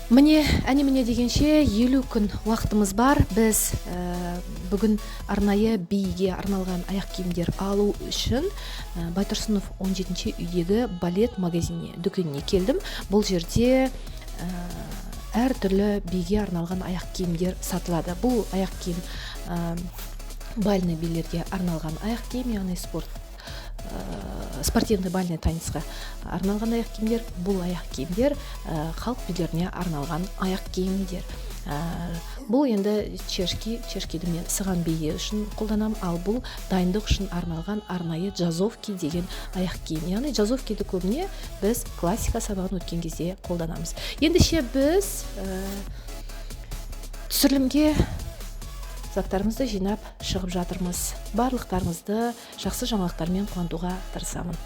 Міне дегенше 50 күн уақытымыз бар. Біз бүгін арнайы биге арналған аяқ киімдер алу үшін Байтұрсынов 17-ші үйдегі балет магазиніне, дүкеніне келдім. Бұл жерде әртүрлі биге арналған аяқ киімдер сатылады. Бұл аяқ киім бальный билерге арналған аяқ киім, яғни спортивный бальный танцқа арналған аяқ киімдер. Бұл аяқ киімдер халық билеріне арналған аяқ киімдер. Бұл енді чешкиді мен сыған биі үшін қолданам, ал бұл дайындық үшін арналған арнайы джазовки деген аяқ киім. Яғни джазовкиді көбіне біз классика сабағын өткен кезде қолданамыз. Ендіше біз түсірілімге заттарымызды жинап шығып жатырмыз. Барлықтарыңызды жақсы жаңалықтармен қуантуға тырысамын.